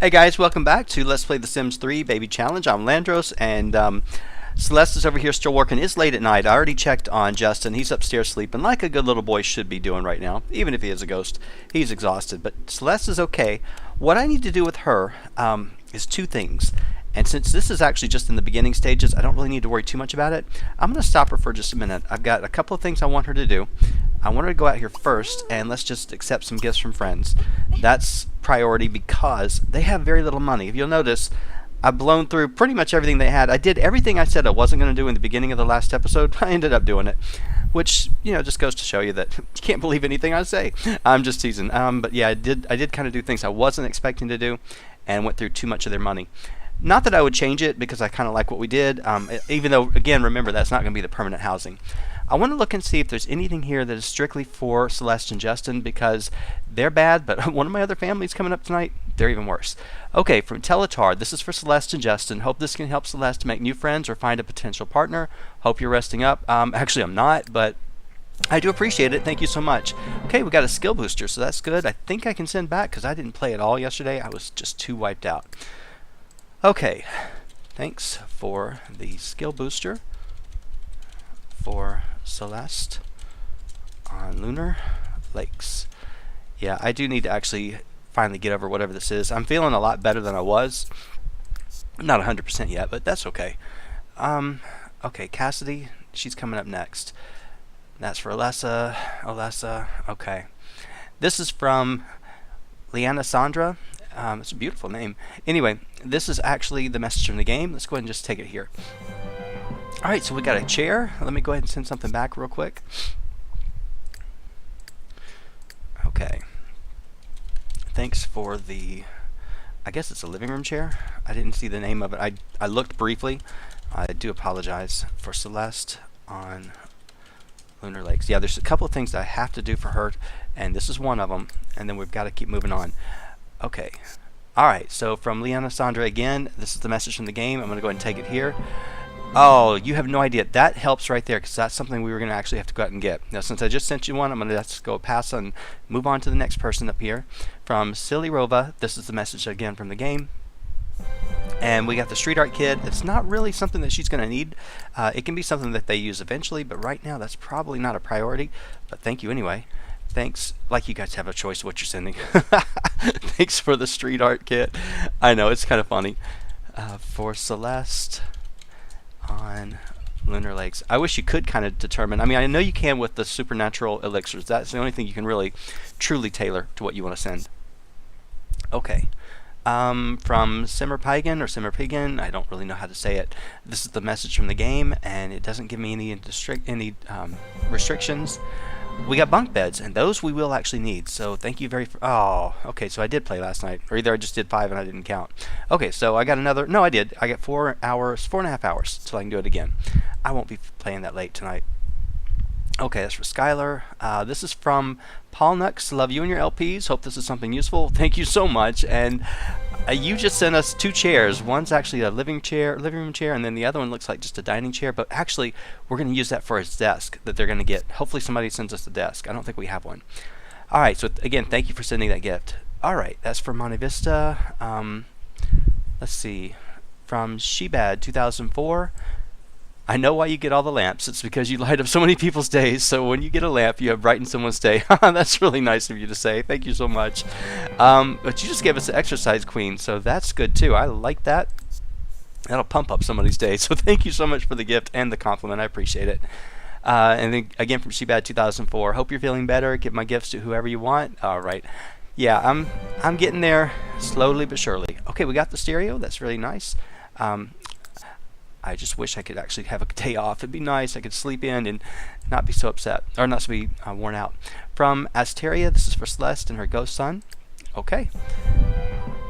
Hey guys, welcome back to Let's Play The Sims 3 Baby Challenge. I'm Llandros, and Celeste is over here still working. It's late at night. I already checked on Justin. He's upstairs sleeping like a good little boy should be doing right now. Even if he is a ghost, he's exhausted. But Celeste is okay. What I need to do with her is two things. And since this is actually just in the beginning stages, I don't really need to worry too much about it. I'm going to stop her for just a minute. I've got a couple of things I want her to do. I want her to go out here first, and let's just accept some gifts from friends. That's priority because they have very little money. If you'll notice, I've blown through pretty much everything they had. I did everything I said I wasn't going to do in the beginning of the last episode. I ended up doing it, which, you know, just goes to show you that you can't believe anything I say. I'm just teasing. But yeah, I did kind of do things I wasn't expecting to do and went through too much of their money. Not that I would change it because I kind of like what we did, even though, again, remember, that's not going to be the permanent housing. I want to look and see if there's anything here that is strictly for Celeste and Justin because they're bad, but one of my other families coming up tonight, they're even worse. Okay, from Teletar, this is for Celeste and Justin. Hope this can help Celeste to make new friends or find a potential partner. Hope you're resting up. Actually, I'm not, but I do appreciate it. Thank you so much. Okay, we got a skill booster, so that's good. I think I can send back because I didn't play at all yesterday. I was just too wiped out. Okay, thanks for the skill booster for Celeste on Lunar Lakes. Yeah, I do need to actually finally get over whatever this is. I'm feeling a lot better than I was. Not 100% yet, but that's okay. Okay, Cassidy, she's coming up next. That's for Alessa, okay. This is from Sandra. It's a beautiful name. Anyway, this is actually the message from the game. Let's go ahead and just take it here. Alright, so we got a chair. Let me go ahead and send something back real quick. Okay. Thanks for the... I guess it's a living room chair. I didn't see the name of it. I looked briefly. I do apologize. For Celeste on Lunar Lakes. Yeah, there's a couple of things that I have to do for her, and this is one of them. And then we've got to keep moving on. Okay. Alright, so from Sandra again, this is the message from the game. I'm going to go ahead and take it here. Oh, you have no idea. That helps right there because that's something we were going to actually have to go out and get. Now, since I just sent you one, I'm going to just go pass and move on to the next person up here. From Silly Rova, this is the message again from the game. And we got the street art kit. It's not really something that she's going to need. It can be something that they use eventually, but right now that's probably not a priority. But thank you anyway. Thanks. Like you guys have a choice of what you're sending. Thanks for the street art kit. I know, it's kind of funny. For Celeste on Lunar Lakes. I wish you could kind of determine. I mean, I know you can with the supernatural elixirs. That's the only thing you can really truly tailor to what you want to send. Okay. From Simmerpigan or Simmerpigan, I don't really know how to say it. This is the message from the game, and it doesn't give me any restrictions. We got bunk beds, and those we will actually need. So thank you oh, okay. So I did play last night, or either I just did 5 and I didn't count. Okay, so I got another. No, I did. I got 4 hours, 4.5 hours till I can do it again. I won't be playing that late tonight. Okay, that's for Skylar. This is from Paul Nux. Love you and your LPs. Hope this is something useful. Thank you so much. And you just sent us 2 chairs. One's actually a living room chair, and then the other one looks like just a dining chair. But actually, we're going to use that for his desk that they're going to get. Hopefully, somebody sends us a desk. I don't think we have one. All right. So again, thank you for sending that gift. All right, that's for Monte Vista. Let's see, from Shebad 2004. I know why you get all the lamps. It's because you light up so many people's days. So when you get a lamp, you have brightened someone's day. That's really nice of you to say. Thank you so much. But you just gave us an exercise queen, so that's good too. I like that. That'll pump up somebody's day. So thank you so much for the gift and the compliment. I appreciate it. And then again from Shebad 2004. Hope you're feeling better. Give my gifts to whoever you want. All right. Yeah, I'm getting there slowly but surely. Okay, we got the stereo. That's really nice. I just wish I could actually have a day off. It'd be nice. I could sleep in and not be so upset, or not to be worn out. From Asteria, this is for Celeste and her ghost son. Okay.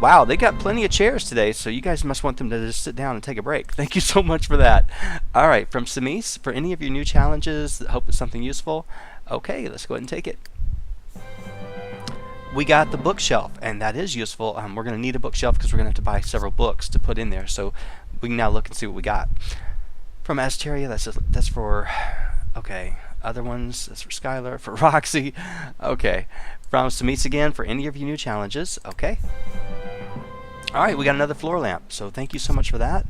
Wow, they got plenty of chairs today, so you guys must want them to just sit down and take a break. Thank you so much for that. All right, from Samis, for any of your new challenges, hope it's something useful. Okay, let's go ahead and take it. We got the bookshelf, and that is useful. We're going to need a bookshelf because we're going to have to buy several books to put in there. So we can now look and see what we got. From Asteria, that's for, okay, other ones, that's for Skylar, for Roxy, okay. From Samis again, for any of you new challenges, okay. All right, we got another floor lamp. So thank you so much for that.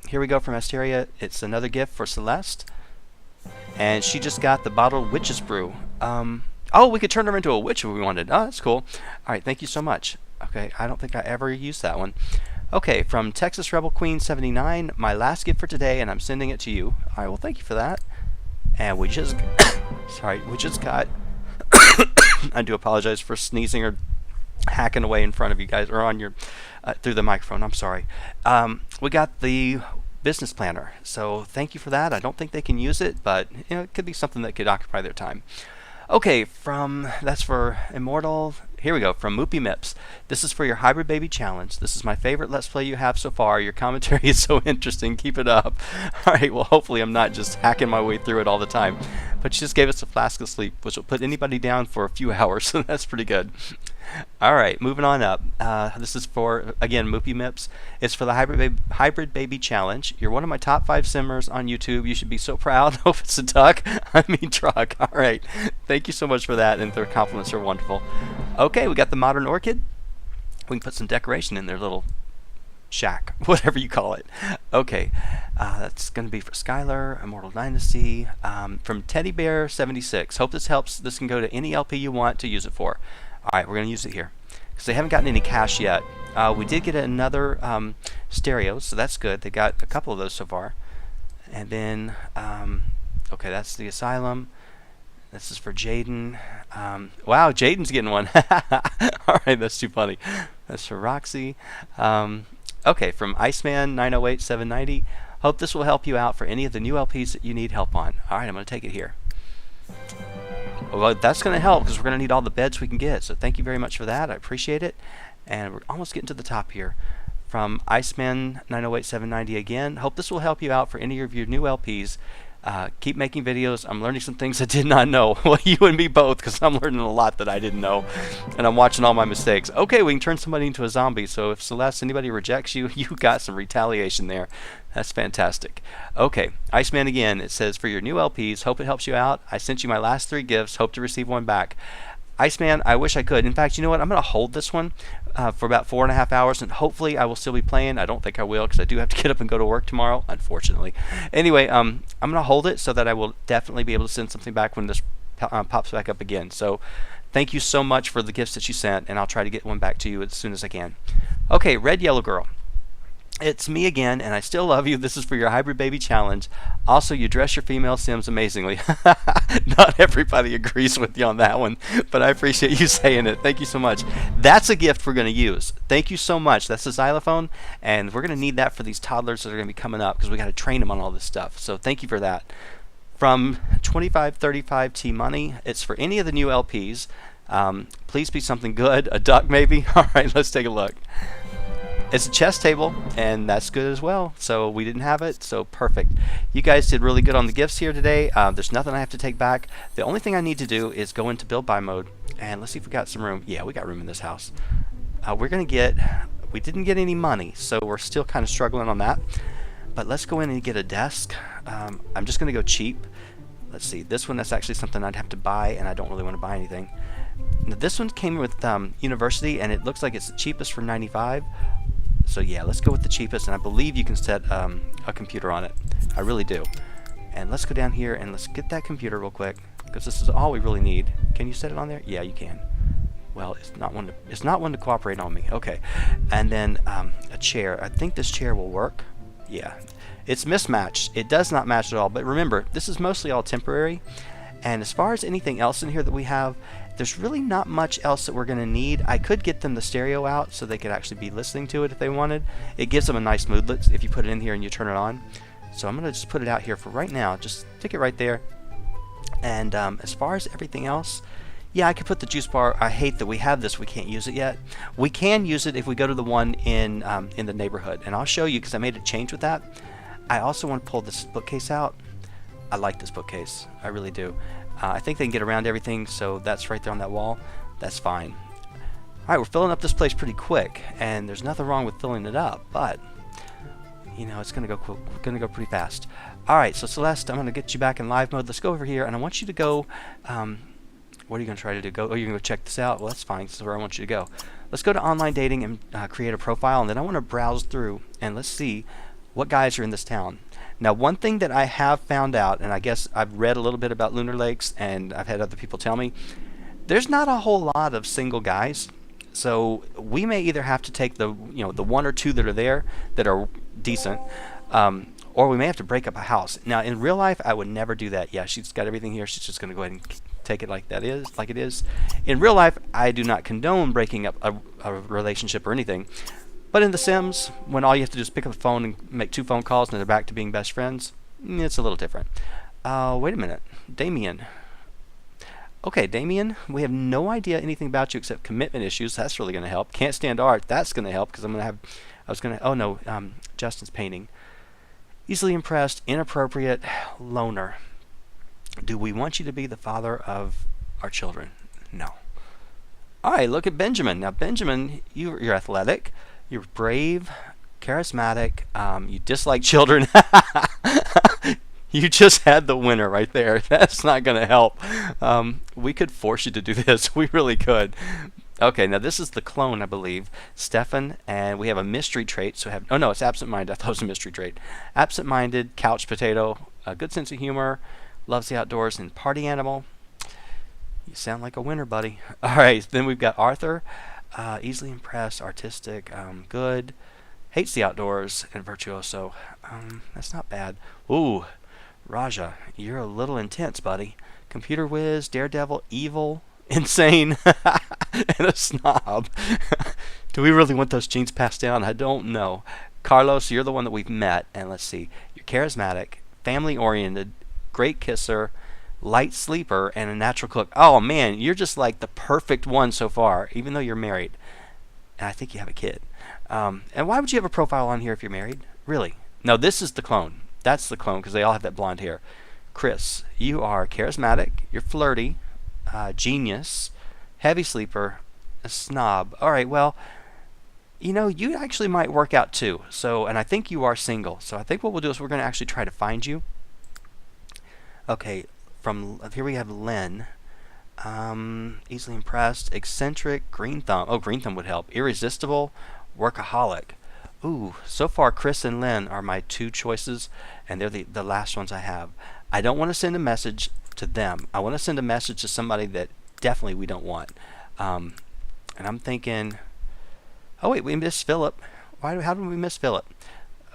Here we go from Asteria. It's another gift for Celeste. And she just got the bottled witch's brew. Oh, we could turn her into a witch if we wanted. Oh, that's cool. All right, thank you so much. Okay, I don't think I ever used that one. Okay, from Texas Rebel Queen 79, my last gift for today, and I'm sending it to you. All right, well, thank you for that. And we just, sorry, we just got, I do apologize for sneezing or hacking away in front of you guys, or on your, through the microphone. I'm sorry. We got the business planner, so thank you for that. I don't think they can use it, but you know, it could be something that could occupy their time. Okay, that's for Immortal. Here we go, from Moopy Mips. This is for your Hybrid Baby Challenge. This is my favorite Let's Play you have so far. Your commentary is so interesting. Keep it up. Alright, well, hopefully I'm not just hacking my way through it all the time. But she just gave us a flask of sleep, which will put anybody down for a few hours, so that's pretty good. Alright, moving on up. This is for, again, Moopy Mips. It's for the Hybrid Baby Challenge. You're one of my top 5 simmers on YouTube. You should be so proud. Hope it's a duck. I mean truck. Alright, thank you so much for that, and their compliments are wonderful. Okay, we got the Modern Orchid. We can put some decoration in their little shack, whatever you call it. Okay, that's going to be for Skylar, Immortal Dynasty, from Teddy Bear 76. Hope this helps. This can go to any LP you want to use it for. Alright, we're going to use it here, because they haven't gotten any cash yet. We did get another stereo, so that's good. They got a couple of those so far. And then, okay, that's the Asylum. This is for Jaden. Wow, Jaden's getting one. Alright, that's too funny. That's for Roxy. Okay, from Iceman 908 790. Hope this will help you out for any of the new LPs that you need help on. Alright, I'm going to take it here. Well, that's going to help because we're going to need all the beds we can get. So thank you very much for that. I appreciate it. And we're almost getting to the top here. From Iceman 908 790 again. Hope this will help you out for any of your new LPs. Keep making videos. I'm learning some things I did not know. Well, you and me both, because I'm learning a lot that I didn't know. And I'm watching all my mistakes. Okay, we can turn somebody into a zombie. So if Celeste, anybody rejects you, you got some retaliation there. That's fantastic. Okay, Iceman again. It says, for your new LPs, hope it helps you out. I sent you my last 3 gifts. Hope to receive one back. Iceman, I wish I could. In fact, you know what? I'm going to hold this one for about 4.5 hours, and hopefully I will still be playing. I don't think I will, because I do have to get up and go to work tomorrow, unfortunately. Anyway, I'm going to hold it so that I will definitely be able to send something back when this pops back up again. So thank you so much for the gifts that you sent, and I'll try to get one back to you as soon as I can. Okay, Red Yellow Girl. It's me again, and I still love you. This is for your Hybrid Baby Challenge. Also, you dress your female Sims amazingly. Not everybody agrees with you on that one, but I appreciate you saying it. Thank you so much. That's a gift we're going to use. Thank you so much. That's a xylophone, and we're going to need that for these toddlers that are going to be coming up, because we got to train them on all this stuff. So thank you for that. From 2535 T Money, it's for any of the new LPs. Please be something good. A duck, maybe? All right, let's take a look. It's a chess table, and that's good as well. So we didn't have it, so perfect. You guys did really good on the gifts here today. There's nothing I have to take back. The only thing I need to do is go into build buy mode, and let's see if we got some room. Yeah, we got room in this house. We didn't get any money, so we're still kind of struggling on that. But let's go in and get a desk. I'm just going to go cheap. Let's see, this one, that's actually something I'd have to buy, and I don't really want to buy anything. Now, this one came with University, and it looks like it's the cheapest for 95. So yeah, let's go with the cheapest, and I believe you can set a computer on it. I really do. And let's go down here and let's get that computer real quick, because this is all we really need. Can you set it on there? Yeah, you can. Well, it's not one to cooperate on me. Okay. And then a chair. I think this chair will work. Yeah. It's mismatched. It does not match at all. But remember, this is mostly all temporary. And as far as anything else in here that we have, there's really not much else that we're going to need. I could get them the stereo out so they could actually be listening to it if they wanted. It gives them a nice moodlet if you put it in here and you turn it on. So I'm going to just put it out here for right now. Just stick it right there. And as far as everything else, yeah, I could put the juice bar. I hate that we have this. We can't use it yet. We can use it if we go to the one in the neighborhood. And I'll show you, because I made a change with that. I also want to pull this bookcase out. I like this bookcase. I really do. I think they can get around everything, so that's right there on that wall. That's fine. Alright, we're filling up this place pretty quick, and there's nothing wrong with filling it up, but you know, it's gonna go pretty fast. Alright, so Celeste, I'm gonna get you back in live mode. Let's go over here, and I want you to go What are you going to try to do? Go? Oh, you're going to go check this out? Well, that's fine. This is where I want you to go. Let's go to online dating and create a profile, and then I want to browse through and let's see what guys are in this town. Now, one thing that I have found out, and I guess I've read a little bit about Lunar Lakes, and I've had other people tell me, there's not a whole lot of single guys. So we may either have to take the the one or two that are there that are decent, or we may have to break up a house. Now, in real life, I would never do that. Yeah, she's got everything here. She's just going to go ahead and take it like it is. In real life, I do not condone breaking up a relationship or anything. But in The Sims, when all you have to do is pick up the phone and make 2 phone calls and they're back to being best friends, it's a little different. Wait a minute. Damien. Okay, Damien, we have no idea anything about you except commitment issues. That's really going to help. Can't stand art. That's going to help because oh no, Justin's painting. Easily impressed, inappropriate, loner. Do we want you to be the father of our children? No. All right, look at Benjamin. Now, Benjamin, you're athletic, you're brave, charismatic, you dislike children. You just had the winner right there. That's not going to help. We could force you to do this. We really could. Okay, now this is the clone, I believe. Stefan, and we have a mystery trait. So oh no, it's absent-minded. I thought it was a mystery trait. Absent-minded, couch potato, a good sense of humor, loves the outdoors, and party animal. You sound like a winner, buddy. All right, then we've got Arthur. Easily impressed, artistic, good, hates the outdoors, and virtuoso. That's not bad. Ooh, Raja, you're a little intense, buddy. Computer whiz, daredevil, evil, insane, and a snob. Do we really want those genes passed down? I don't know. Carlos, you're the one that we've met, and let's see. You're charismatic, family-oriented, great kisser, light sleeper, and a natural cook. Oh man, you're just like the perfect one so far, even though you're married. And I think you have a kid. And why would you have a profile on here if you're married? Really? No, this is the clone. That's the clone because they all have that blonde hair. Chris, you are charismatic, you're flirty, genius, heavy sleeper, a snob. All right, well, you actually might work out too. So, and I think you are single. So I think what we'll do is we're going to actually try to find you. Okay, from here we have Len. Easily impressed, eccentric, green thumb. Oh, green thumb would help. Irresistible, workaholic. Ooh, so far Chris and Len are my 2 choices, and they're the last ones I have. I don't want to send a message to them. I want to send a message to somebody that definitely we don't want. And I'm thinking, oh wait, we missed Philip. How did we miss Philip?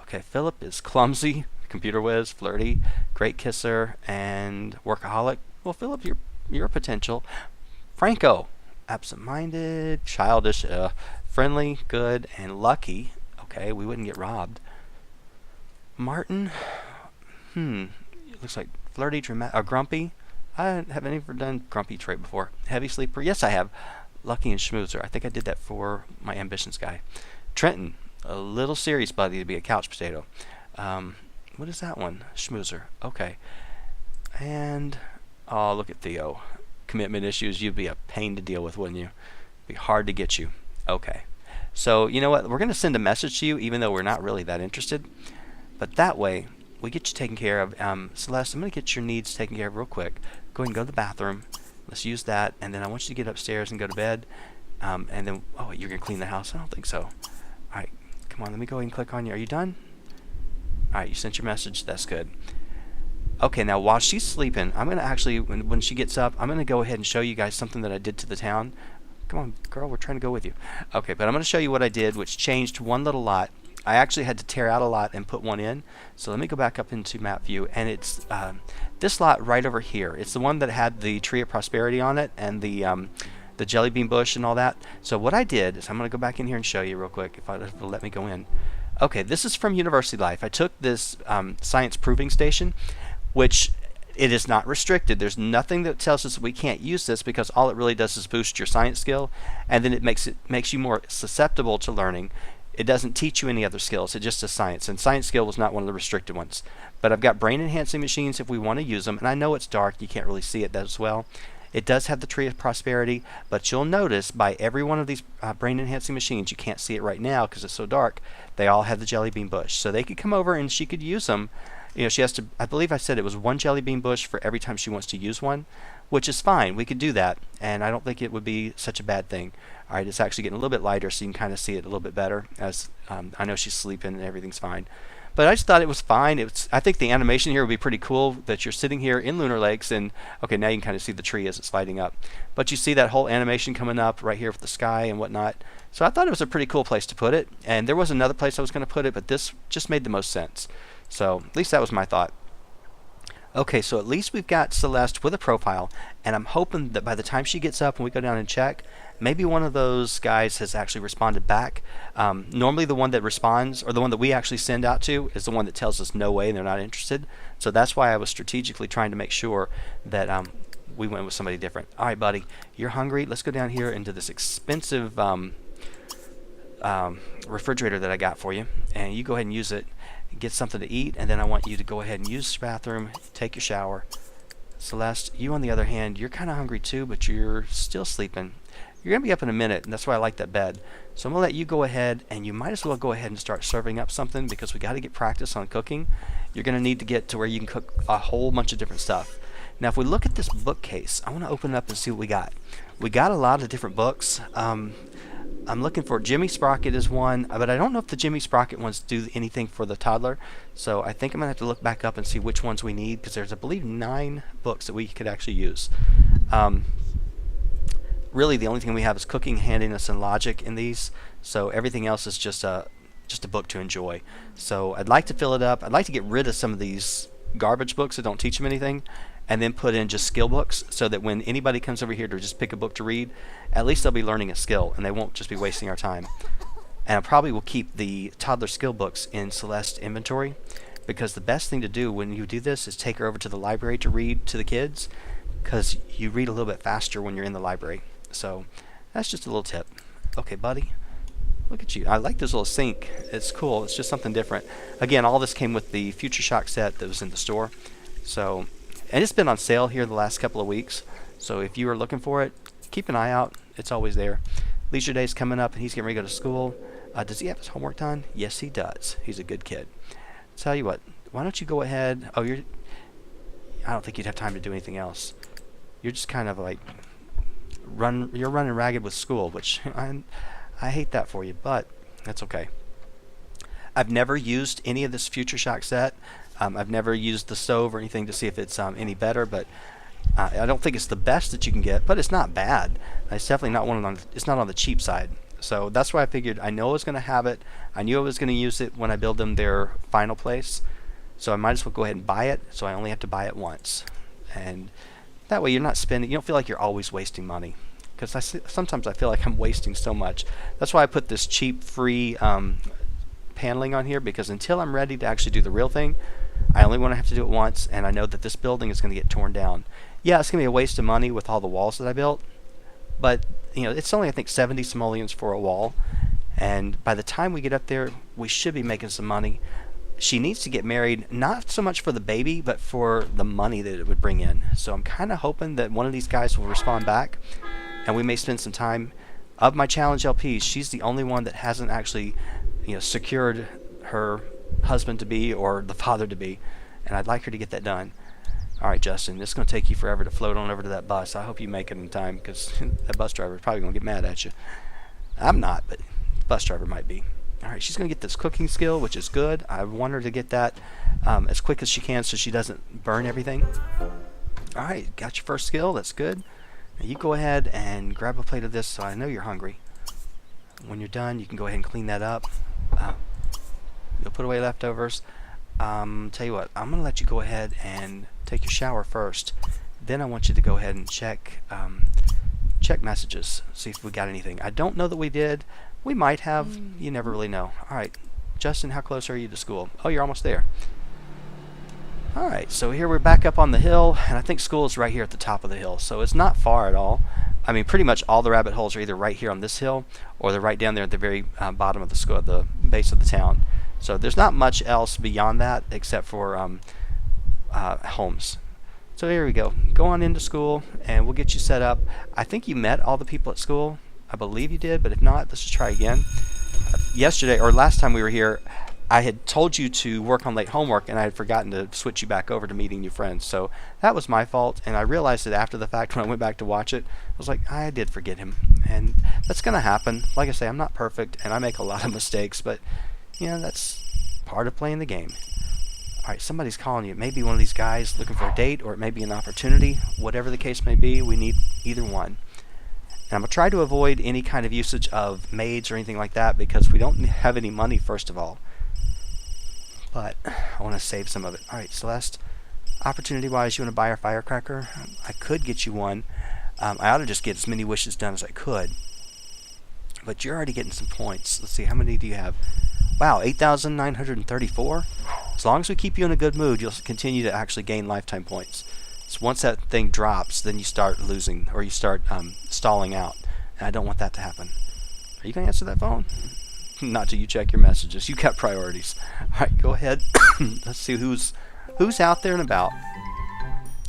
Okay, Philip is clumsy, computer whiz, flirty, great kisser, and workaholic. Well, Philip, you're a potential. Franco, absent-minded, childish, friendly, good, and lucky. Okay, we wouldn't get robbed. Martin, looks like flirty, dramatic, grumpy. I haven't ever done grumpy trait before. Heavy sleeper, yes I have. Lucky and schmoozer. I think I did that for my ambitions guy. Trenton, a little serious buddy to be a couch potato. What is that one? Schmoozer. Okay. And oh, look at Theo. Commitment issues. You'd be a pain to deal with, wouldn't you? Be hard to get you. Okay. So you know what? We're going to send a message to you, even though we're not really that interested. But that way, we get you taken care of. Celeste, I'm going to get your needs taken care of real quick. Go ahead and go to the bathroom. Let's use that, and then I want you to get upstairs and go to bed. And then, oh, you're going to clean the house? I don't think so. All right, come on. Let me go ahead and click on you. Are you done? All right, you sent your message. That's good. Okay, now while she's sleeping, I'm going to actually, when she gets up, I'm going to go ahead and show you guys something that I did to the town. Come on, girl, we're trying to go with you. Okay, but I'm going to show you what I did, which changed one little lot. I actually had to tear out a lot and put one in. So let me go back up into map view, and it's this lot right over here. It's the one that had the tree of prosperity on it and the jelly bean bush and all that. So what I did is I'm going to go back in here and show you real quick if it'll let me go in. Okay, this is from University Life. I took this science proving station, which it is not restricted. There's nothing that tells us we can't use this because all it really does is boost your science skill, and then it makes you more susceptible to learning. It doesn't teach you any other skills. It just does science, and science skill was not one of the restricted ones. But I've got brain enhancing machines if we want to use them, and I know it's dark. You can't really see it as well. It does have the tree of prosperity, but you'll notice by every one of these brain enhancing machines, you can't see it right now because it's so dark, they all have the jelly bean bush. So they could come over and she could use them She has to, I believe I said it was one jelly bean bush for every time she wants to use one, which is fine. We could do that, and I don't think it would be such a bad thing. All right, it's actually getting a little bit lighter, so you can kind of see it a little bit better, as I know she's sleeping and everything's fine. But I just thought it was fine. I think the animation here would be pretty cool, that you're sitting here in Lunar Lakes, and okay, now you can kind of see the tree as it's lighting up. But you see that whole animation coming up right here with the sky and whatnot. So I thought it was a pretty cool place to put it. And there was another place I was going to put it, but this just made the most sense. So at least that was my thought. Okay, so at least we've got Celeste with a profile, and I'm hoping that by the time she gets up and we go down and check, maybe one of those guys has actually responded back. Normally the one that responds, or the one that we actually send out to, is the one that tells us no way and they're not interested. So that's why I was strategically trying to make sure that we went with somebody different. All right, buddy, you're hungry. Let's go down here into this expensive refrigerator that I got for you, and you go ahead and use it. Get something to eat, and then I want you to go ahead and use the bathroom, take your shower. Celeste, you on the other hand, you're kind of hungry too, but you're still sleeping. You're going to be up in a minute, and that's why I like that bed. So I'm going to let you go ahead, and you might as well go ahead and start serving up something, because we got to get practice on cooking. You're going to need to get to where you can cook a whole bunch of different stuff. Now if we look at this bookcase, I want to open it up and see what we got. We got a lot of different books. I'm looking for Jimmy Sprocket is one, but I don't know if the Jimmy Sprocket ones do anything for the toddler. So I think I'm going to have to look back up and see which ones we need, because there's, I believe, 9 books that we could actually use. Really, the only thing we have is cooking, handiness, and logic in these. So everything else is just a book to enjoy. So I'd like to fill it up. I'd like to get rid of some of these garbage books that don't teach them anything, and then put in just skill books, so that when anybody comes over here to just pick a book to read, at least they'll be learning a skill and they won't just be wasting our time. And I probably will keep the toddler skill books in Celeste's inventory, because the best thing to do when you do this is take her over to the library to read to the kids, because you read a little bit faster when you're in the library. So that's just a little tip. Okay, buddy, look at you. I like this little sink. It's cool. It's just something different. Again, all this came with the Future Shock set that was in the store. So, and it's been on sale here the last couple of weeks. So if you are looking for it, keep an eye out. It's always there. Leisure Day's coming up, and he's getting ready to go to school. Does he have his homework done? Yes, he does. He's a good kid. Tell you what, why don't you go ahead? Oh, I don't think you'd have time to do anything else. You're just kind of like you're running ragged with school, which I hate that for you, but that's okay. I've never used any of this Future Shock set. I've never used the stove or anything to see if it's any better, but I don't think it's the best that you can get, but it's not bad. It's definitely not it's not on the cheap side. So that's why I figured I know I was going to have it. I knew I was going to use it when I build them their final place. So I might as well go ahead and buy it, so I only have to buy it once. And that way you're not spending, you don't feel like you're always wasting money. Because sometimes I feel like I'm wasting so much. That's why I put this cheap, free paneling on here, because until I'm ready to actually do the real thing, I only want to have to do it once, and I know that this building is going to get torn down. Yeah, it's going to be a waste of money with all the walls that I built, but it's only, I think, 70 simoleons for a wall, and by the time we get up there, we should be making some money. She needs to get married, not so much for the baby, but for the money that it would bring in. So I'm kind of hoping that one of these guys will respond back, and we may spend some time. Of my challenge LPs, she's the only one that hasn't actually secured her husband-to-be or the father-to-be, and I'd like her to get that done. Alright, Justin, it's going to take you forever to float on over to that bus. I hope you make it in time, because that bus driver is probably going to get mad at you. I'm not, but the bus driver might be. Alright, she's going to get this cooking skill, which is good. I want her to get that as quick as she can so she doesn't burn everything. Alright, got your first skill. That's good. Now you go ahead and grab a plate of this, so I know you're hungry. When you're done, you can go ahead and clean that up. You'll put away leftovers. Tell you what, I'm going to let you go ahead and take your shower first. Then I want you to go ahead and check messages, see if we got anything. I don't know that we did. We might have. You never really know. Alright, Justin, how close are you to school? Oh, you're almost there. Alright, so here we're back up on the hill, and I think school is right here at the top of the hill, so it's not far at all. I mean, pretty much all the rabbit holes are either right here on this hill, or they're right down there at the very bottom of the school, at the base of the town. So there's not much else beyond that except for homes. So here we go. Go on into school, and we'll get you set up. I think you met all the people at school. I believe you did, but if not, let's just try again. Yesterday, or last time we were here, I had told you to work on late homework, and I had forgotten to switch you back over to meeting new friends. So that was my fault, and I realized it after the fact when I went back to watch it. I was like, I did forget him, and that's going to happen. Like I say, I'm not perfect, and I make a lot of mistakes, but, that's part of playing the game. All right, somebody's calling you. It may be one of these guys looking for a date, or it may be an opportunity. Whatever the case may be, we need either one. And I'm going to try to avoid any kind of usage of maids or anything like that because we don't have any money, first of all. But I want to save some of it. All right, Celeste, opportunity-wise, you want to buy our firecracker? I could get you one. I ought to just get as many wishes done as I could. But you're already getting some points. Let's see, how many do you have? Wow, 8,934? As long as we keep you in a good mood, you'll continue to actually gain lifetime points. So once that thing drops, then you start losing, or you start stalling out. And I don't want that to happen. Are you going to answer that phone? Not till you check your messages. You got priorities. All right, go ahead. Let's see who's out there and about.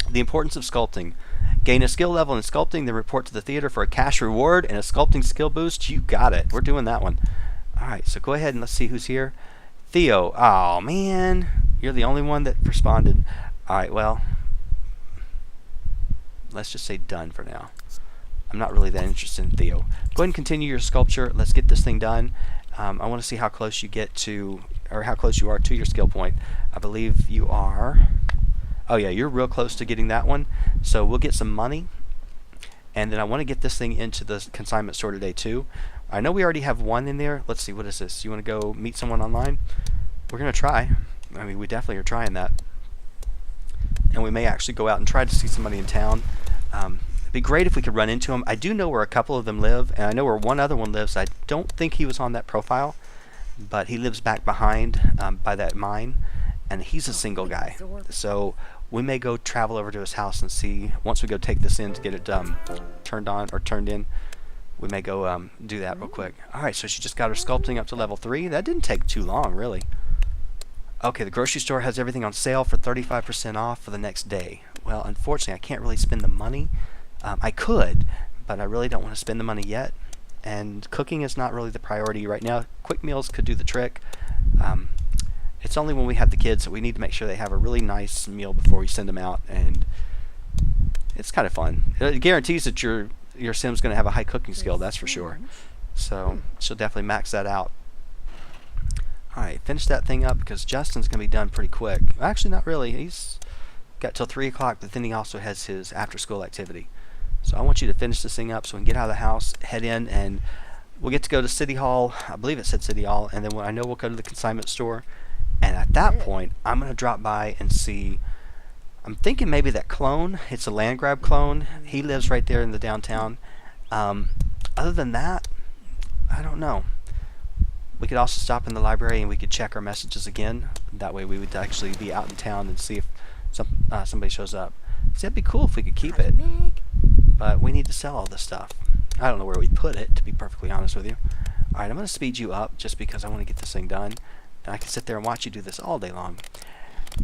The importance of sculpting. Gain a skill level in sculpting, then report to the theater for a cash reward and a sculpting skill boost. You got it. We're doing that one. All right, so go ahead and let's see who's here. Theo. Oh, man. You're the only one that responded. All right, well, let's just say done for now. I'm not really that interested in Theo. Go ahead and continue your sculpture. Let's get this thing done. I want to see how close you get to, or how close you are to your skill point. I believe you are. Oh yeah, you're real close to getting that one. So we'll get some money, and then I want to get this thing into the consignment store today too. I know we already have one in there. Let's see, what is this? You want to go meet someone online? We're gonna try. I mean, we definitely are trying that, and we may actually go out and try to see somebody in town. It'd be great if we could run into them. I do know where a couple of them live, and I know where one other one lives. I don't think he was on that profile, but he lives back behind by that mine, and he's a single guy. So we may go travel over to his house and see, once we go take this in to get it turned on or turned in, we may go do that real quick. Alright, so she just got her sculpting up to level 3. That didn't take too long, really. Okay, the grocery store has everything on sale for 35% off for the next day. Well, unfortunately, I can't really spend the money. I could, but I really don't want to spend the money yet. And cooking is not really the priority right now. Quick meals could do the trick. It's only when we have the kids that we need to make sure they have a really nice meal before we send them out, and it's kind of fun. It guarantees that your Sim's going to have a high cooking skill, that's for sure. So she'll definitely max that out. Alright, finish that thing up because Justin's going to be done pretty quick. Actually, not really. He's got till 3 o'clock, but then he also has his after-school activity. So I want you to finish this thing up so we can get out of the house, head in, and we'll get to go to City Hall. I believe it said City Hall, and then I know we'll go to the consignment store. And at that point, I'm going to drop by and see, I'm thinking maybe that clone, it's a land grab clone. He lives right there in the downtown. Other than that, I don't know. We could also stop in the library and we could check our messages again. That way we would actually be out in town and see if somebody shows up. See, that'd be cool if we could keep it. But we need to sell all this stuff. I don't know where we'd put it, to be perfectly honest with you. Alright, I'm going to speed you up just because I want to get this thing done. And I can sit there and watch you do this all day long.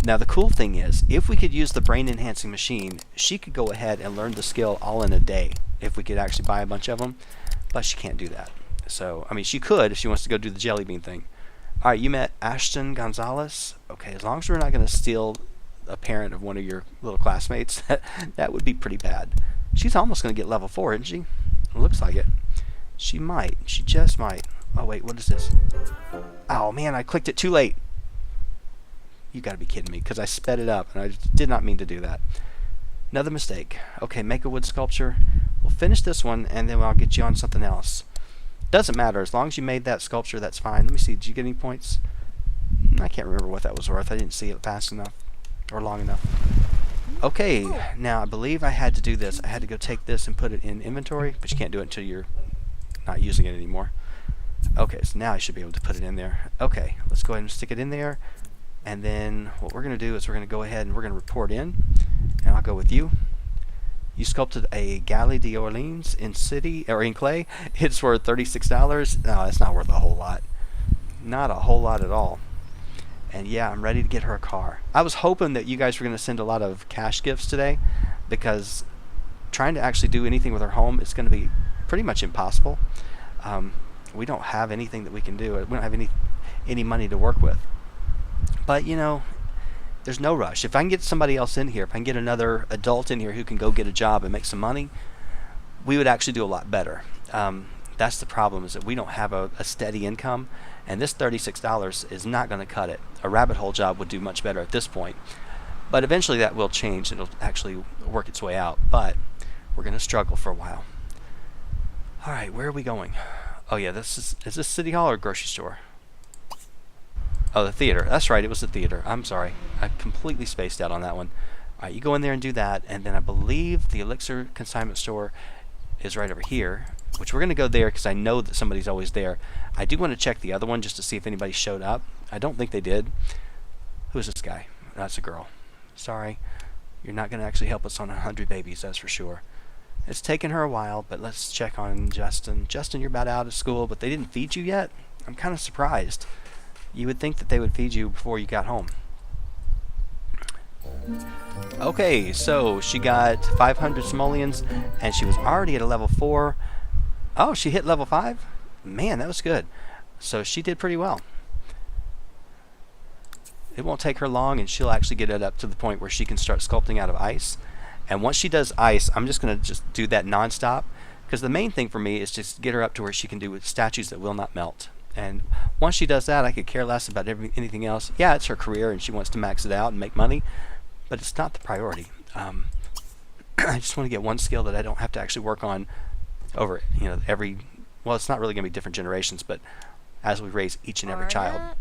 Now the cool thing is, if we could use the brain enhancing machine, she could go ahead and learn the skill all in a day. If we could actually buy a bunch of them. But she can't do that. So, I mean, she could if she wants to go do the jelly bean thing. Alright, you met Ashton Gonzalez. Okay, as long as we're not going to steal a parent of one of your little classmates, that would be pretty bad. She's almost going to get level 4, isn't she? It looks like it. She might. She just might. Oh, wait, what is this? Oh, man, I clicked it too late. You got to be kidding me, because I sped it up, and I did not mean to do that. Another mistake. Okay, make a wood sculpture. We'll finish this one, and then I'll get you on something else. Doesn't matter. As long as you made that sculpture, that's fine. Let me see. Did you get any points? I can't remember what that was worth. I didn't see it fast enough or long enough. Okay, now I believe I had to do this. I had to go take this and put it in inventory, but you can't do it until you're not using it anymore. Okay, so now I should be able to put it in there. Okay, let's go ahead and stick it in there. And then what we're going to do is we're going to go ahead and we're going to report in. And I'll go with you. You sculpted a Galley d'Orleans in clay. It's worth $36. No, that's not worth a whole lot. Not a whole lot at all. And yeah, I'm ready to get her a car. I was hoping that you guys were going to send a lot of cash gifts today, because trying to actually do anything with her home is going to be pretty much impossible. we don't have anything that we can do. We don't have any money to work with. But, you know, there's no rush. If I can get somebody else in here, if I can get another adult in here who can go get a job and make some money, we would actually do a lot better. That's the problem, is that we don't have a steady income, and this $36 is not going to cut it. A rabbit hole job would do much better at this point. But eventually that will change. It'll actually work its way out. But we're going to struggle for a while. All right, where are we going? Oh yeah, is this City Hall or grocery store? Oh, the theater. That's right, it was the theater. I'm sorry. I completely spaced out on that one. All right, you go in there and do that, and then I believe the Elixir Consignment store is right over here, which we're going to go there because I know that somebody's always there. I do want to check the other one just to see if anybody showed up. I don't think they did. Who's this guy? That's a girl. Sorry. You're not going to actually help us on 100 babies, that's for sure. It's taken her a while, but let's check on Justin. Justin, you're about out of school, but they didn't feed you yet? I'm kind of surprised. You would think that they would feed you before you got home. Okay, so she got 500 simoleons, and she was already at a level 4. Oh, she hit level 5? Man, that was good. So she did pretty well. It won't take her long, and she'll actually get it up to the point where she can start sculpting out of ice. And once she does ice, I'm just going to just do that non-stop, because the main thing for me is just get her up to where she can do statues that will not melt. And once she does that, I could care less about anything else. Yeah, it's her career, and she wants to max it out and make money, but it's not the priority. I just want to get one skill that I don't have to actually work on over, you know, well, it's not really going to be different generations, but as we raise each and every child.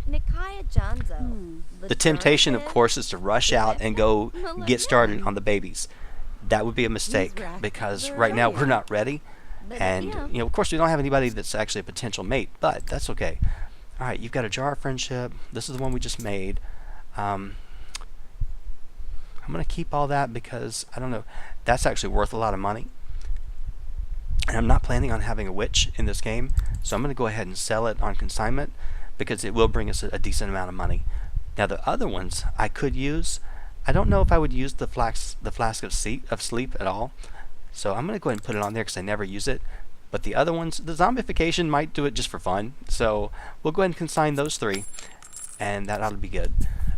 The temptation, of course, is to rush out and go get started on the babies. That would be a mistake, because right now we're not ready. And, you know, of course, we don't have anybody that's actually a potential mate, but that's okay. All right, you've got a jar of friendship. This is the one we just made. I'm going to keep all that because, I don't know, that's actually worth a lot of money. And I'm not planning on having a witch in this game, so I'm going to go ahead and sell it on consignment because it will bring us a decent amount of money. Now, the other ones I could use. I don't know if I would use the flask of sleep at all. So I'm going to go ahead and put it on there because I never use it. But the other ones, the zombification might do it just for fun. So we'll go ahead and consign those 3. And that ought to be good.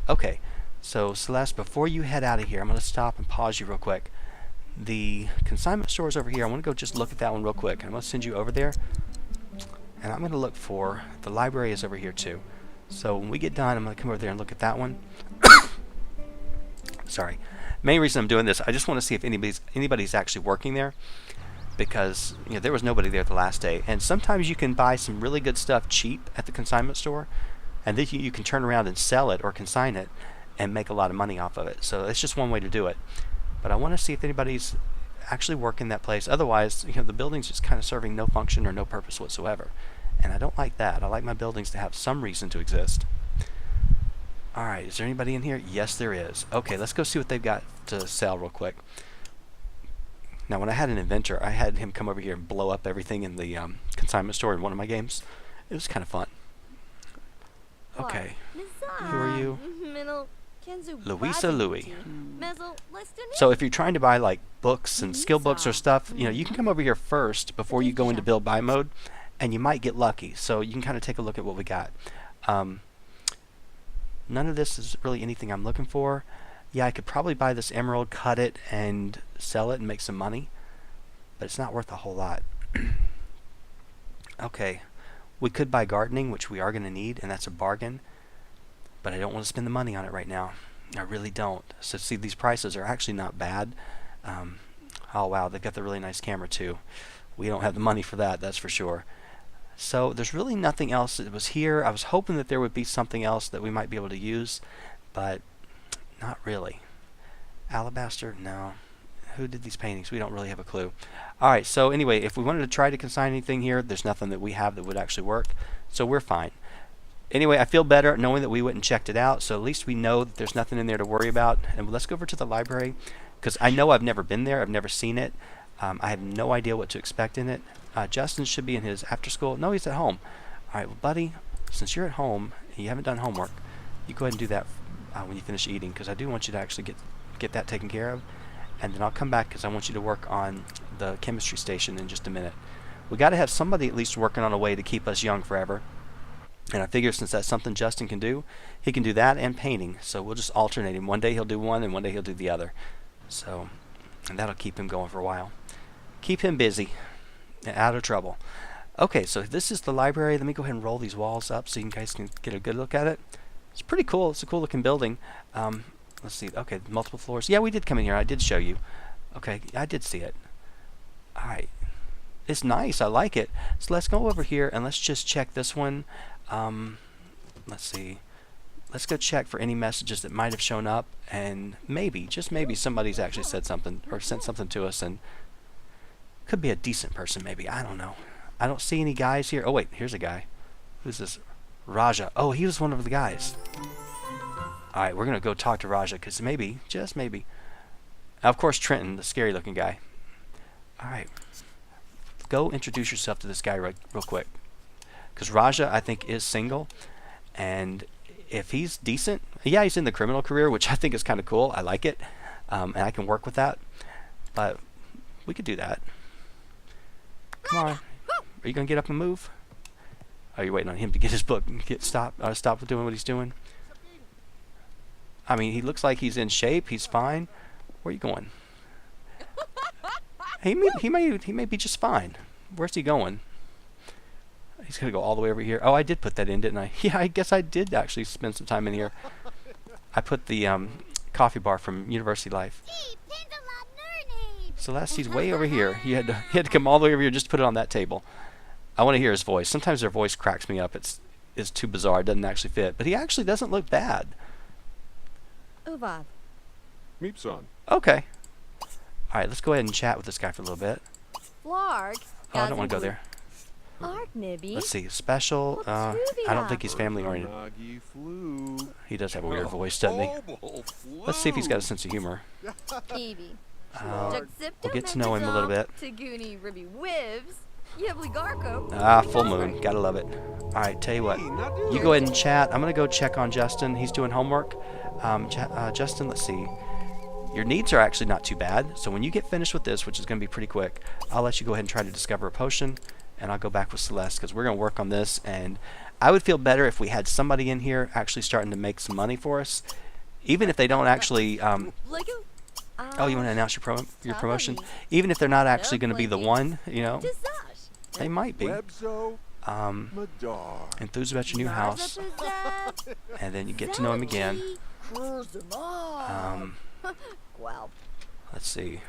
Okay. So Celeste, before you head out of here, I'm going to stop and pause you real quick. The consignment store is over here. I want to go just look at that one real quick. I'm going to send you over there. And I'm going to look for, the library is over here too. So when we get done, I'm going to come over there and look at that one. Sorry. Main reason I'm doing this, I just want to see if anybody's actually working there, because, you know, there was nobody there the last day. And sometimes you can buy some really good stuff cheap at the consignment store, and then you can turn around and sell it or consign it and make a lot of money off of it. So it's just one way to do it. But I want to see if anybody's actually working that place. Otherwise, you know, the building's just kind of serving no function or no purpose whatsoever. And I don't like that. I like my buildings to have some reason to exist. Alright, is there anybody in here? Yes, there is. Okay, let's go see what they've got to sell real quick. Now, when I had an inventor, I had him come over here and blow up everything in the consignment store in one of my games. It was kind of fun. Okay, who are you? Louisa Louie. So if you're trying to buy like books and skill books or stuff, you know, you can come over here first before you go into build buy mode, and you might get lucky. So you can kind of take a look at what we got. None of this is really anything I'm looking for. Yeah, I could probably buy this emerald, cut it, and sell it and make some money, but it's not worth a whole lot. Okay, we could buy gardening, which we are going to need, and that's a bargain, but I don't want to spend the money on it right now. I really don't. So see, these prices are actually not bad. Oh wow, they've got the really nice camera too. We don't have the money for that, that's for sure. So there's really nothing else that was here. I was hoping that there would be something else that we might be able to use, but not really. Alabaster? No. Who did these paintings? We don't really have a clue. Alright, so anyway, if we wanted to try to consign anything here, there's nothing that we have that would actually work, so we're fine. Anyway, I feel better knowing that we went and checked it out, so at least we know that there's nothing in there to worry about. And let's go over to the library, because I know I've never been there, I've never seen it. I have no idea what to expect in it. Justin should be in his after school. No, he's at home. Alright, well, buddy, since you're at home and you haven't done homework, you go ahead and do that when you finish eating, because I do want you to actually get that taken care of. And then I'll come back because I want you to work on the chemistry station in just a minute. We got to have somebody at least working on a way to keep us young forever. And I figure since that's something Justin can do, he can do that and painting. So we'll just alternate him. One day he'll do one and one day he'll do the other. So, and that'll keep him going for a while. Keep him busy and out of trouble. Okay, so this is the library. Let me go ahead and roll these walls up so you guys can get a good look at it. It's pretty cool. It's a cool looking building. Let's see. Okay, multiple floors. Yeah, we did come in here. I did show you. Okay, I did see it. All right. It's nice. I like it. So let's go over here and let's just check this one. Let's see. Let's go check for any messages that might have shown up, and maybe, just maybe, somebody's actually said something or sent something to us, and could be a decent person maybe. I don't know. I don't see any guys here. Oh wait, here's a guy. Who's this? Raja. Oh, he was one of the guys. All right, we're gonna go talk to Raja because maybe, just maybe. Of course, Trenton, the scary looking guy. All right. Go introduce yourself to this guy real quick. Because Raja, I think, is single. And if he's decent, yeah, he's in the criminal career, which I think is kind of cool. I like it. And I can work with that. But we could do that. Come on. Are you going to get up and move? Are you waiting on him to get his book and stop doing what he's doing? I mean, he looks like he's in shape. He's fine. Where are you going? He may be just fine. Where's he going? He's gonna go all the way over here. Oh, I did put that in, didn't I? Yeah, I guess I did actually spend some time in here. I put the coffee bar from University Life. Celeste, he's way over here. He had to come all the way over here just to put it on that table. I want to hear his voice. Sometimes their voice cracks me up. It's too bizarre. It doesn't actually fit. But he actually doesn't look bad. Uvad. Meepson. Okay. All right, let's go ahead and chat with this guy for a little bit. Flarg. Oh, I don't want to go there. Nibby. Let's see. Special. I don't think he's family oriented. He does have a weird voice, doesn't he? Let's see if he's got a sense of humor. We'll get to know him a little bit. Ah, full moon. Gotta love it. All right, tell you what. You go ahead and chat. I'm gonna go check on Justin. He's doing homework. Justin, let's see. Your needs are actually not too bad. So when you get finished with this, which is gonna be pretty quick, I'll let you go ahead and try to discover a potion, and I'll go back with Celeste because we're gonna work on this. And I would feel better if we had somebody in here actually starting to make some money for us, even if they don't actually. Oh, you want to announce your promotion? Even if they're not actually going to be the one, you know, they might be. Enthused about your new house, and then you get to know him again. Let's see.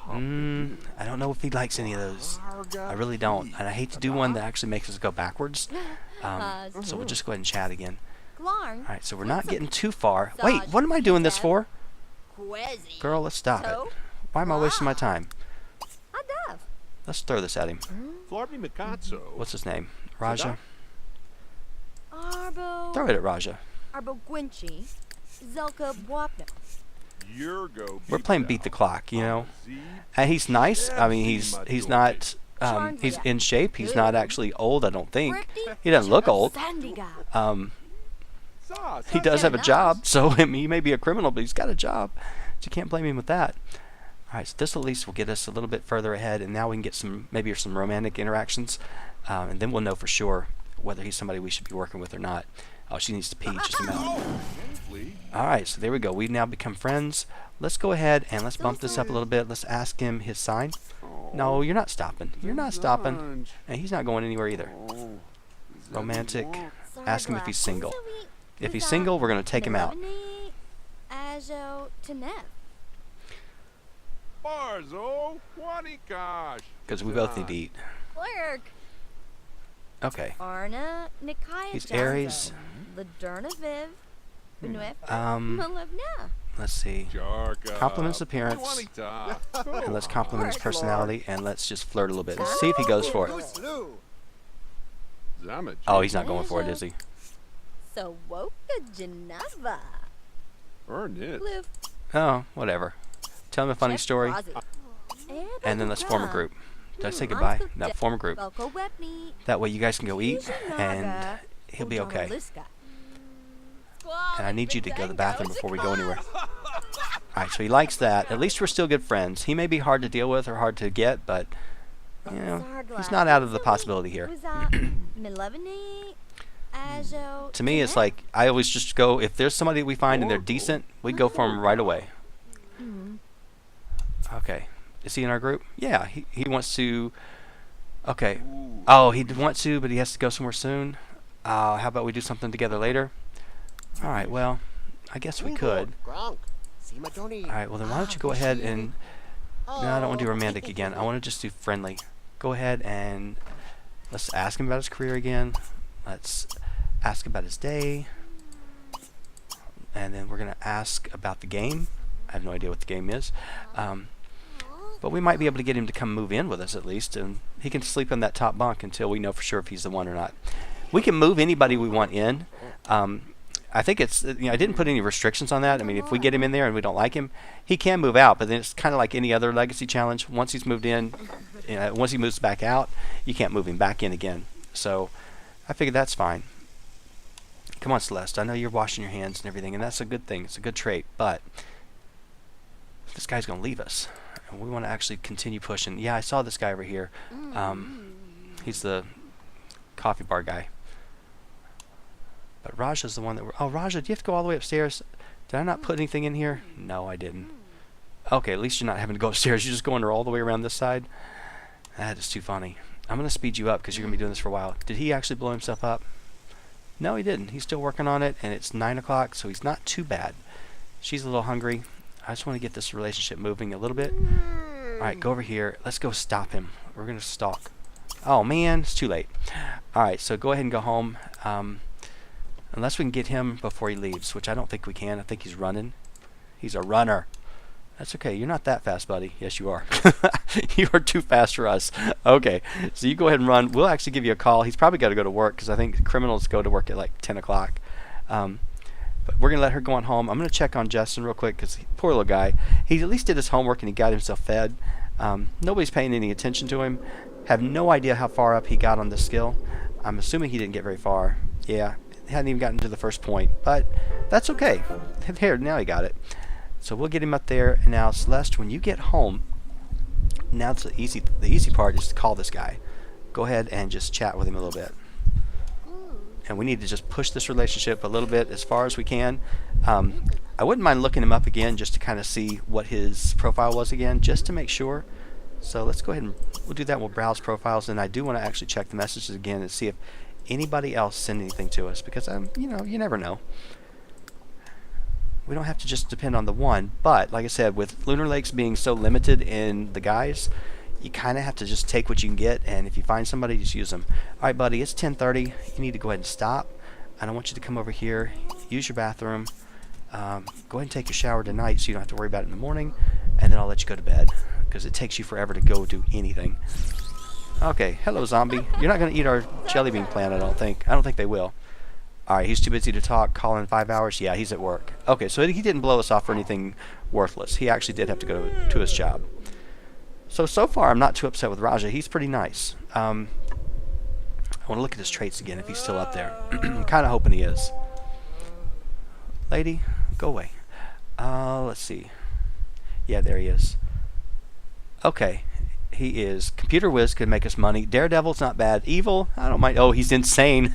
I don't know if he likes any of those. I really don't, and I hate to do one that actually makes us go backwards. So we'll just go ahead and chat again. Alright, so we're not getting too far. Wait, what am I doing this for? Girl, let's stop it. Why am I wasting my time? Let's throw this at him. What's his name? Raja? Throw it at Raja. We're playing beat the clock, you know. And he's nice. I mean, he's not he's in shape. He's not actually old, I don't think. He doesn't look old. He does have a job, so I mean, he may be a criminal, but he's got a job. So you can't blame him with that. Alright, so this at least will get us a little bit further ahead, and now we can get maybe some romantic interactions, and then we'll know for sure whether he's somebody we should be working with or not. Oh, she needs to pee just a minute. Alright, so there we go. We've now become friends. Let's go ahead and let's bump this up a little bit. Let's ask him his sign. No, you're not stopping. You're not stopping. And he's not going anywhere either. Romantic. Ask him if he's single. If he's single, we're going to take him out. Because we both need to eat. Okay. He's Aries. Let's see. Compliment his appearance. And let's compliment his personality. And let's just flirt a little bit. Let's see if he goes for it. Oh, he's not going for it, is he? So woke Geneva. Earn it. Oh, whatever. Tell him a funny story. And then let's form a group. Did I say goodbye? No, form a group. That way you guys can go eat, and he'll be okay. And I need you to go to the bathroom before we go anywhere. Alright, so he likes that. At least we're still good friends. He may be hard to deal with or hard to get, but you know, he's not out of the possibility here. To me, it's like I always just go, if there's somebody we find and they're decent, we go for them right away. Okay. Is he in our group? Yeah, he wants to. Okay. Oh, he'd want to, but he has to go somewhere soon. How about we do something together later? Alright, well, I guess we could. Alright, well then why don't you go ahead and... No, I don't want to do romantic again. I want to just do friendly. Go ahead and let's ask him about his career again. Let's ask about his day. And then we're going to ask about the game. I have no idea what the game is. But we might be able to get him to come move in with us at least. And he can sleep in that top bunk until we know for sure if he's the one or not. We can move anybody we want in. I think it's, you know, I didn't put any restrictions on that. I mean, if we get him in there and we don't like him, he can move out. But then it's kind of like any other legacy challenge. Once he's moved in, once he moves back out, you can't move him back in again. So I figured that's fine. Come on, Celeste. I know you're washing your hands and everything, and that's a good thing. It's a good trait. But this guy's going to leave us. And we want to actually continue pushing. Yeah, I saw this guy over here. He's the coffee bar guy. But Raja's the one that we're... Oh, Raja, do you have to go all the way upstairs? Did I not put anything in here? No, I didn't. Okay, at least you're not having to go upstairs. You're just going all the way around this side. That is too funny. I'm going to speed you up because you're going to be doing this for a while. Did he actually blow himself up? No, he didn't. He's still working on it, and it's 9 o'clock, so he's not too bad. She's a little hungry. I just want to get this relationship moving a little bit. Alright, go over here. Let's go stop him. We're going to stalk. Oh, man. It's too late. Alright, so go ahead and go home. Unless we can get him before he leaves, which I don't think we can. I think he's running. He's a runner. That's okay. You're not that fast, buddy. Yes, you are. You are too fast for us. Okay. So you go ahead and run. We'll actually give you a call. He's probably got to go to work because I think criminals go to work at like 10 o'clock. But we're going to let her go on home. I'm going to check on Justin real quick because poor little guy. He at least did his homework and he got himself fed. Nobody's paying any attention to him. Have no idea how far up he got on this skill. I'm assuming he didn't get very far. Yeah. Hadn't even gotten to the first point, but that's okay. Here, now he got it. So we'll get him up there. And now, Celeste, when you get home, now it's the easy part is to call this guy. Go ahead and just chat with him a little bit. And we need to just push this relationship a little bit as far as we can. I wouldn't mind looking him up again just to kind of see what his profile was again, just to make sure. So let's go ahead and we'll do that. We'll browse profiles, and I do want to actually check the messages again and see if anybody else send anything to us, because you know, you never know. We don't have to just depend on the one, but like I said, with Lunar Lakes being so limited in the guys, you kind of have to just take what you can get, and if you find somebody, just use them. Alright, buddy, it's 10:30. You need to go ahead and stop. I don't want you to come over here, use your bathroom, go ahead and take your shower tonight so you don't have to worry about it in the morning, and then I'll let you go to bed, because it takes you forever to go do anything. Okay, hello zombie. You're not going to eat our jelly bean plant, I don't think. I don't think they will. Alright, he's too busy to talk. Call in 5 hours. Yeah, he's at work. Okay, so he didn't blow us off for anything worthless. He actually did have to go to his job. So far, I'm not too upset with Raja. He's pretty nice. I want to look at his traits again if he's still up there. I'm kind of hoping he is. Lady, go away. Let's see. Yeah, there he is. Okay. He is computer whiz, could make us money. Daredevil's not bad. Evil, I don't mind. Oh, he's insane.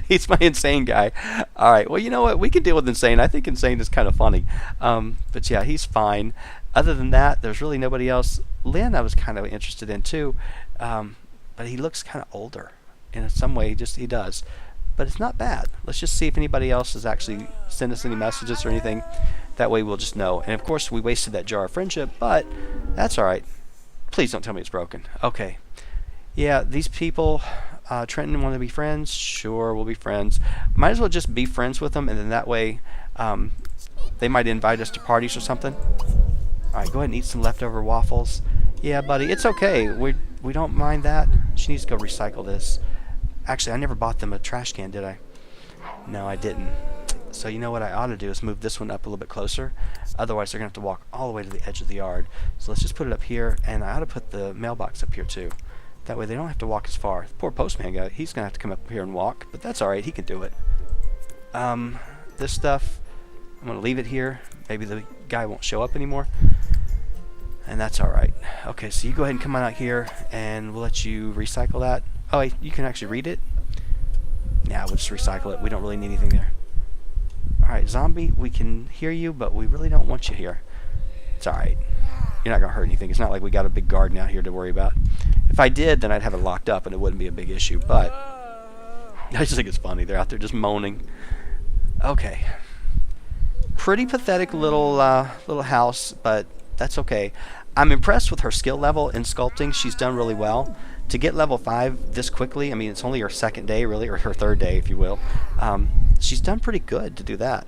He's my insane guy. All right. Well, you know what? We can deal with insane. I think insane is kind of funny. But yeah, he's fine. Other than that, there's really nobody else. Lynn, I was kind of interested in too, but he looks kind of older. In some way, he does. But it's not bad. Let's just see if anybody else has actually sent us any messages or anything. That way, we'll just know. And of course, we wasted that jar of friendship, but that's all right. Please don't tell me it's broken. Okay. Yeah, these people, Trenton, want to be friends? Sure, we'll be friends. Might as well just be friends with them, and then that way they might invite us to parties or something. Alright, go ahead and eat some leftover waffles. Yeah, buddy, it's okay. We don't mind that. She needs to go recycle this. Actually, I never bought them a trash can, did I? No, I didn't. So you know what I ought to do is move this one up a little bit closer. Otherwise, they're going to have to walk all the way to the edge of the yard. So let's just put it up here, and I ought to put the mailbox up here too. That way they don't have to walk as far. The poor postman guy, he's going to have to come up here and walk, but that's all right. He can do it. This stuff, I'm going to leave it here. Maybe the guy won't show up anymore. And that's alright. Okay, so you go ahead and come on out here, and we'll let you recycle that. Oh, wait, you can actually read it? Nah, we'll just recycle it. We don't really need anything there. Alright, zombie, we can hear you, but we really don't want you here. It's alright. You're not going to hurt anything. It's not like we got a big garden out here to worry about. If I did, then I'd have it locked up, and it wouldn't be a big issue, but I just think it's funny. They're out there just moaning. Okay. Pretty pathetic little house, but that's okay. I'm impressed with her skill level in sculpting. She's done really well. To get level 5 this quickly, I mean, it's only her second day, really, or her third day, if you will. She's done pretty good to do that.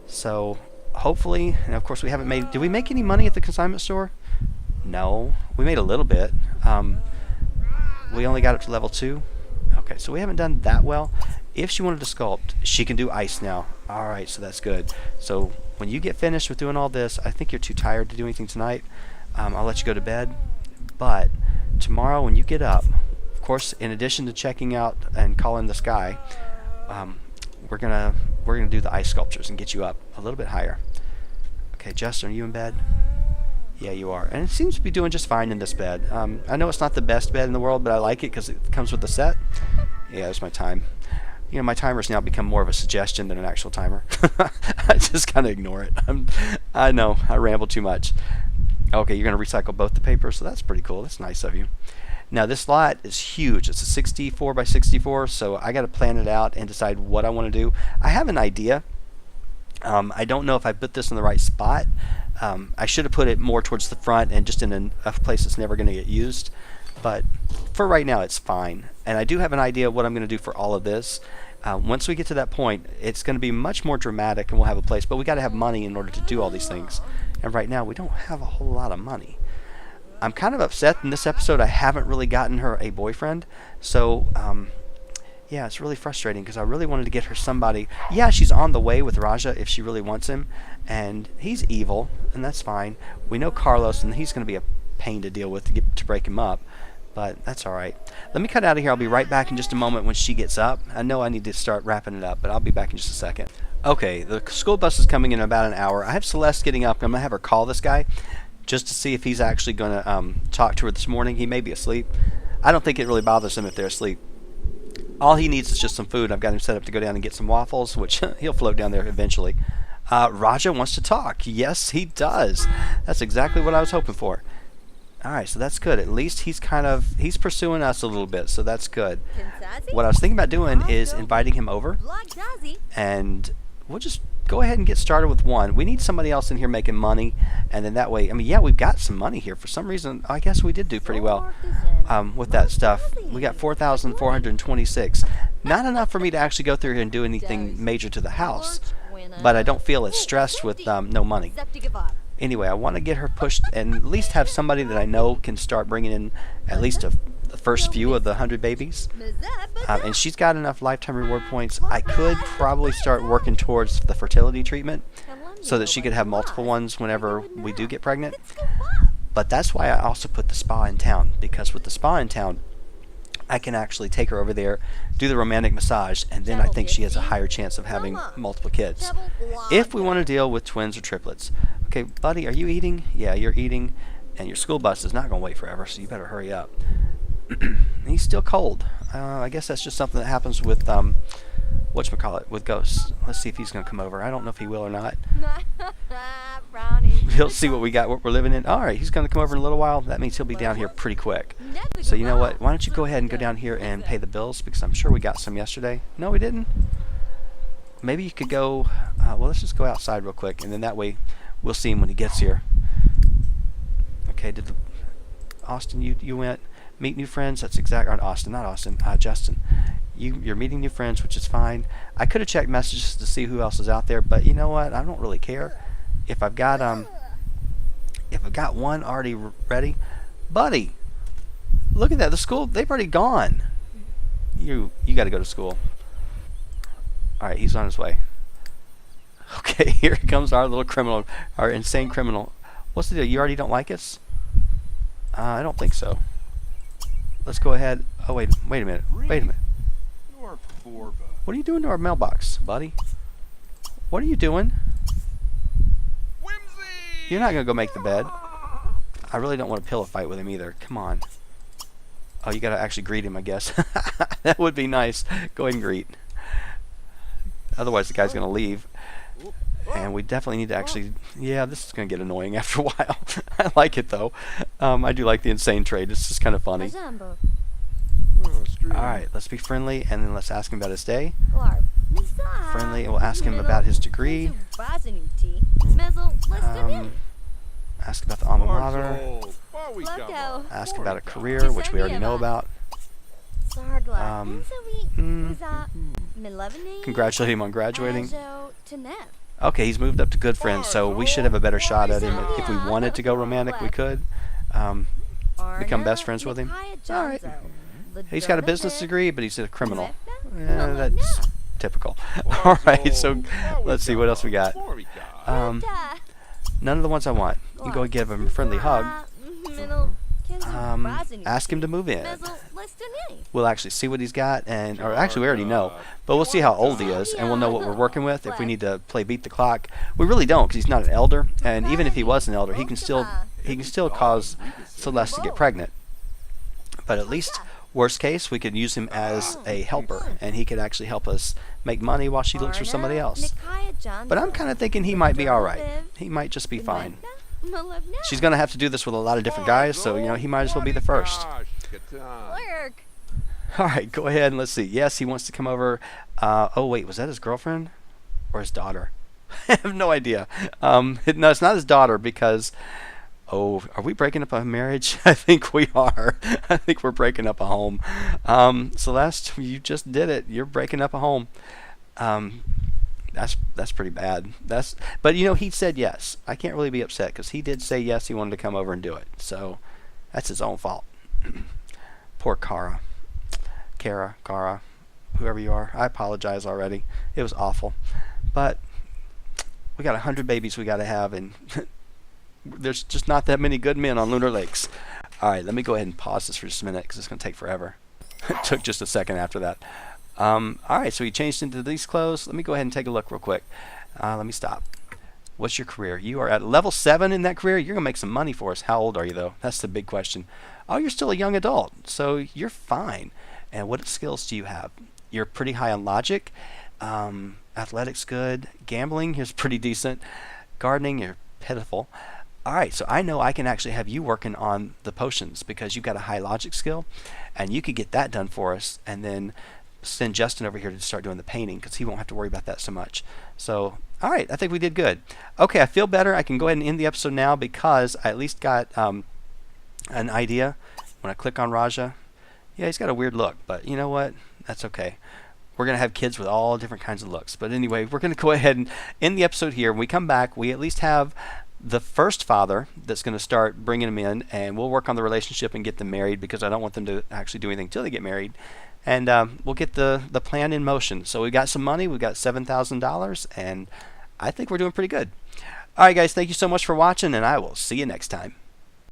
So, hopefully, and of course we haven't made... Did we make any money at the consignment store? No. We made a little bit. We only got up to level 2. Okay, so we haven't done that well. If she wanted to sculpt, she can do ice now. Alright, so that's good. So, when you get finished with doing all this, I think you're too tired to do anything tonight. I'll let you go to bed. But tomorrow when you get up, of course, in addition to checking out and calling the sky, we're gonna do the ice sculptures and get you up a little bit higher. Okay, Justin, are you in bed? Yeah, you are. And it seems to be doing just fine in this bed. I know it's not the best bed in the world, but I like it because it comes with the set. Yeah, there's my time. You know, my timer's now become more of a suggestion than an actual timer. I just kind of ignore it. I know, I ramble too much. Okay, you're going to recycle both the papers, so that's pretty cool. That's nice of you. Now, this lot is huge. It's a 64 by 64, so I got to plan it out and decide what I want to do. I have an idea. I don't know if I put this in the right spot. I should have put it more towards the front and just in a place that's never going to get used. But for right now, it's fine. And I do have an idea of what I'm going to do for all of this. Once we get to that point, it's going to be much more dramatic and we'll have a place. But we got to have money in order to do all these things. And right now, we don't have a whole lot of money. I'm kind of upset in this episode I haven't really gotten her a boyfriend. So, yeah, it's really frustrating because I really wanted to get her somebody. Yeah, she's on the way with Raja if she really wants him. And he's evil, and that's fine. We know Carlos, and he's going to be a pain to deal with to break him up. But that's alright. Let me cut out of here. I'll be right back in just a moment when she gets up. I know I need to start wrapping it up, but I'll be back in just a second. Okay, the school bus is coming in about an hour. I have Celeste getting up. I'm going to have her call this guy just to see if he's actually going to talk to her this morning. He may be asleep. I don't think it really bothers him if they're asleep. All he needs is just some food. I've got him set up to go down and get some waffles, which he'll float down there eventually. Raja wants to talk. Yes, he does. That's exactly what I was hoping for. Alright, so that's good. At least he's pursuing us a little bit, so that's good. What I was thinking about doing is inviting him over, and we'll just go ahead and get started with one. We need somebody else in here making money, and then that way, I mean, yeah, we've got some money here. For some reason, I guess we did do pretty well with that stuff. We got 4,426. Not enough for me to actually go through here and do anything major to the house, but I don't feel as stressed with no money. Anyway, I want to get her pushed and at least have somebody that I know can start bringing in at least the first few of the 100 babies. And she's got enough lifetime reward points. I could probably start working towards the fertility treatment so that she could have multiple ones whenever we do get pregnant. But that's why I also put the spa in town, because with the spa in town, I can actually take her over there, do the romantic massage, and then I think she has a higher chance of having multiple kids. If we want to deal with twins or triplets. Okay, buddy, are you eating? Yeah, you're eating, and your school bus is not going to wait forever, so you better hurry up. He's still cold. I guess that's just something that happens with, whatchamacallit, with ghosts. Let's see if he's going to come over. I don't know if he will or not. He'll see what we got, what we're living in. Alright, he's going to come over in a little while. That means he'll be down here pretty quick. So you know what? Why don't you go ahead and go down here and pay the bills, because I'm sure we got some yesterday. No, we didn't? Maybe you could go, well, let's just go outside real quick, and then that way we'll see him when he gets here. Okay, Austin, you went meet new friends. That's exactly, not Austin, Justin. You're meeting new friends, which is fine. I could have checked messages to see who else is out there, but you know what? I don't really care. If I've got one already ready, buddy, look at that. The school, they've already gone. You got to go to school. All right, he's on his way. Okay, here comes our little criminal, our insane criminal. What's the deal? You already don't like us? I don't think so. Let's go ahead. Oh, wait a minute. Wait a minute. What are you doing to our mailbox, buddy? What are you doing? You're not going to go make the bed. I really don't want to pillow fight with him either. Come on. Oh, you gotta actually greet him, I guess. That would be nice. Go ahead and greet. Otherwise, the guy's gonna leave. And we definitely need to actually... Yeah, this is gonna get annoying after a while. I like it, though. I do like the insane trade. It's just kind of funny. Ajambo. Alright, let's be friendly, and then let's ask him about his day. Glarb. Misa. Friendly, and we'll ask him about his degree. Bazanuti. Mezzle. Leston. Ask about the alma mater. Loco. Ask about a career, which we already know about. Sardla. Uza. Milevani. Congratulate him on graduating. Ajo. Tenef. Okay, he's moved up to good friends, so we should have a better shot at him. If we wanted to go romantic, we could. Become best friends with him. Alright. He's got a business degree, but he's a criminal. That's typical. Alright, so let's see what else we got. None of the ones I want. You can go and give him a friendly hug. Ask him to move in. We'll actually see what he's got, or actually we already know, but we'll see how old he is, and we'll know what we're working with. If we need to play beat the clock, we really don't, because he's not an elder, and even if he was an elder, he can still cause Celeste to get pregnant. But at least, worst case, we could use him as a helper, and he could actually help us make money while she looks for somebody else. But I'm kind of thinking he might be alright. He might just be fine. She's going to have to do this with a lot of different guys, so, you know, he might as well be the first. Alright, go ahead and let's see. Yes, he wants to come over. Oh, wait, was that his girlfriend? Or his daughter? I have no idea. No, it's not his daughter because... Oh, are we breaking up a marriage? I think we are. I think we're breaking up a home. Celeste, you just did it. You're breaking up a home. That's pretty bad. But you know, he said yes. I can't really be upset because he did say yes. He wanted to come over and do it. So that's his own fault. Poor Kara, whoever you are. I apologize already. It was awful. But we got 100 babies we got to have, and there's just not that many good men on Lunar Lakes. All right, let me go ahead and pause this for just a minute because it's going to take forever. It took just a second after that. Alright, so he changed into these clothes. Let me go ahead and take a look real quick. Let me stop. What's your career? You are at level 7 in that career. You're going to make some money for us. How old are you, though? That's the big question. Oh, you're still a young adult, so you're fine. And what skills do you have? You're pretty high on logic. Athletics, good. Gambling is pretty decent. Gardening, you're pitiful. Alright, so I know I can actually have you working on the potions because you've got a high logic skill, and you could get that done for us, and then send Justin over here to start doing the painting because he won't have to worry about that so much. So, alright, I think we did good. Okay, I feel better. I can go ahead and end the episode now because I at least got an idea. When I click on Raja, yeah, he's got a weird look, but you know what? That's okay. We're going to have kids with all different kinds of looks. But anyway, we're going to go ahead and end the episode here. When we come back, we at least have the first father that's going to start bringing them in, and we'll work on the relationship and get them married because I don't want them to actually do anything until they get married. And we'll get the plan in motion. So we got some money. We've got $7,000, and I think we're doing pretty good. All right, guys, thank you so much for watching, and I will see you next time.